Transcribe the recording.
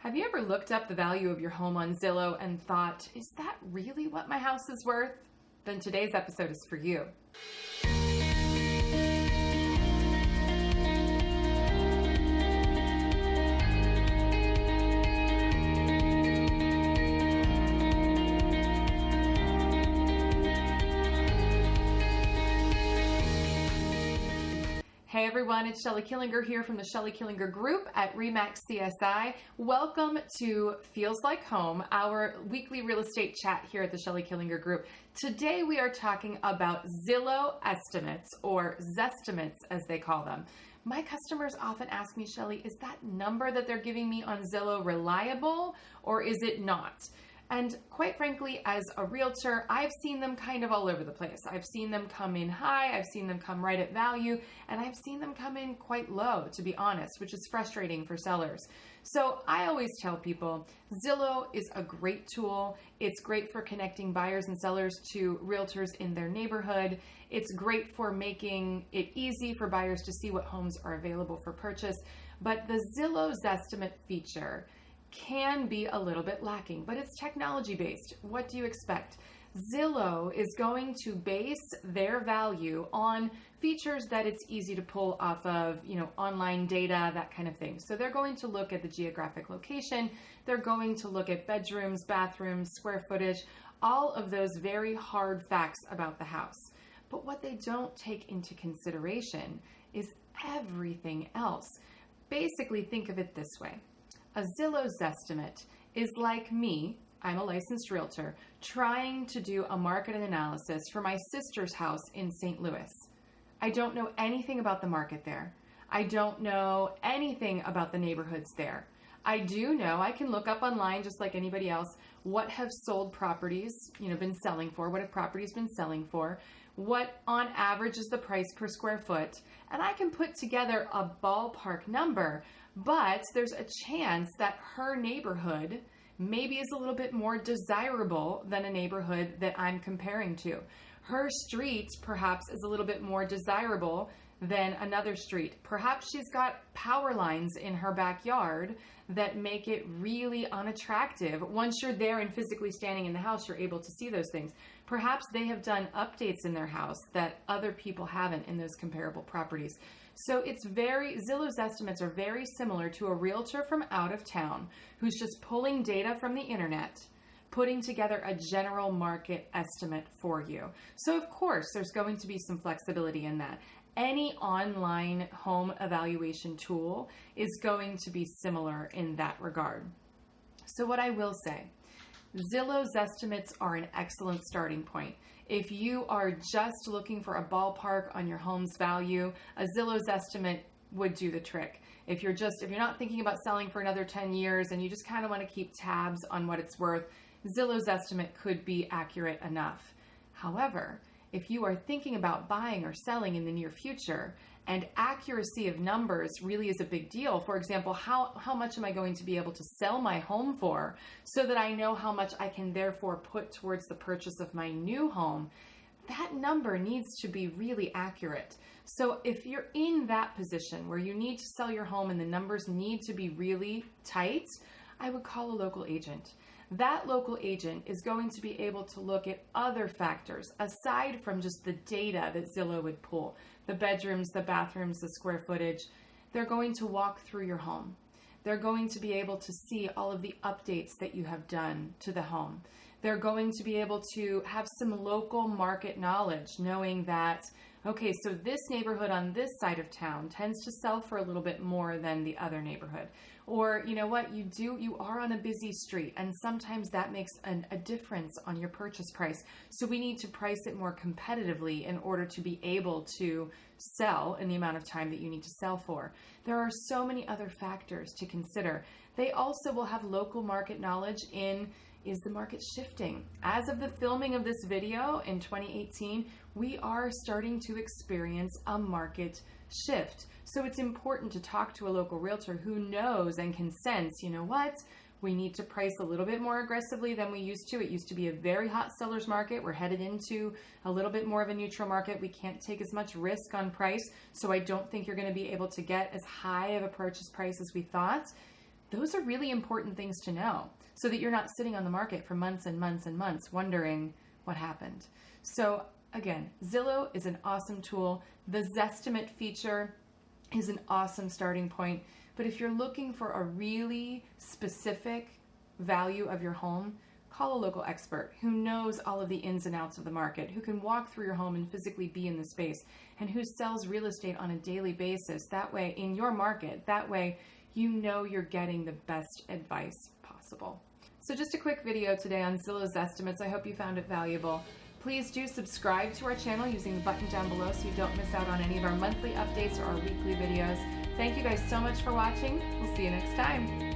Have you ever looked up the value of your home on Zillow and thought, is that really what my house is worth? Then today's episode is for you. Hey everyone, it's Shelly Killinger here from the Shelly Killinger Group at RE/MAX CSI. Welcome to Feels Like Home, our weekly real estate chat here at the Shelly Killinger Group. Today we are talking about Zillow estimates, or Zestimates as they call them. My customers often ask me, Shelly, is that number that they're giving me on Zillow reliable or is it not? And quite frankly, as a realtor, I've seen them kind of all over the place. I've seen them come in high, I've seen them come right at value, and I've seen them come in quite low, to be honest, which is frustrating for sellers. So I always tell people, Zillow is a great tool. It's great for connecting buyers and sellers to realtors in their neighborhood. It's great for making it easy for buyers to see what homes are available for purchase. But the Zillow Zestimate feature can be a little bit lacking, but it's technology based. What do you expect? Zillow is going to base their value on features that it's easy to pull off of, online data, that kind of thing. So they're going to look at the geographic location. They're going to look at bedrooms, bathrooms, square footage, all of those very hard facts about the house. But what they don't take into consideration is everything else. Basically, think of it this way. A Zillow Zestimate is like me, I'm a licensed realtor, trying to do a market analysis for my sister's house in St. Louis. I don't know anything about the market there. I don't know anything about the neighborhoods there. I do know, I can look up online just like anybody else, what have sold properties, been selling for, what have properties been selling for, what on average is the price per square foot, and I can put together a ballpark number, but there's a chance that her neighborhood maybe is a little bit more desirable than a neighborhood that I'm comparing to. Her street perhaps is a little bit more desirable than another street. Perhaps she's got power lines in her backyard that make it really unattractive. Once you're there and physically standing in the house, you're able to see those things. Perhaps they have done updates in their house that other people haven't in those comparable properties. So Zillow's estimates are very similar to a realtor from out of town who's just pulling data from the internet, putting together a general market estimate for you. So of course, there's going to be some flexibility in that. Any online home evaluation tool is going to be similar in that regard. So what I will say, Zillow Zestimates are an excellent starting point. If you are just looking for a ballpark on your home's value, a Zillow Zestimate would do the trick. If you're not thinking about selling for another 10 years and you just kind of want to keep tabs on what it's worth, Zillow Zestimate could be accurate enough. However, if you are thinking about buying or selling in the near future and accuracy of numbers really is a big deal, for example, how much am I going to be able to sell my home for so that I know how much I can therefore put towards the purchase of my new home, that number needs to be really accurate. So if you're in that position where you need to sell your home and the numbers need to be really tight, I would call a local agent. That local agent is going to be able to look at other factors aside from just the data that Zillow would pull, the bedrooms, the bathrooms, the square footage. They're going to walk through your home. They're going to be able to see all of the updates that you have done to the home. They're going to be able to have some local market knowledge, knowing that, okay, so this neighborhood on this side of town tends to sell for a little bit more than the other neighborhood. Or, you know what, you are on a busy street, and sometimes that makes a difference on your purchase price. So we need to price it more competitively in order to be able to sell in the amount of time that you need to sell for. There are so many other factors to consider. They also will have local market knowledge in, is the market shifting? As of the filming of this video in 2018, we are starting to experience a market shift. So it's important to talk to a local realtor who knows and can sense, you know what, we need to price a little bit more aggressively than we used to. It used to be a very hot seller's market. We're headed into a little bit more of a neutral market. We can't take as much risk on price. So I don't think you're going to be able to get as high of a purchase price as we thought. Those are really important things to know so that you're not sitting on the market for months and months and months wondering what happened. So again, Zillow is an awesome tool. The Zestimate feature is an awesome starting point. But if you're looking for a really specific value of your home, call a local expert who knows all of the ins and outs of the market, who can walk through your home and physically be in the space, and who sells real estate on a daily basis. That way, in your market, that way you know you're getting the best advice possible. So just a quick video today on Zillow Zestimates. I hope you found it valuable. Please do subscribe to our channel using the button down below so you don't miss out on any of our monthly updates or our weekly videos. Thank you guys so much for watching. We'll see you next time.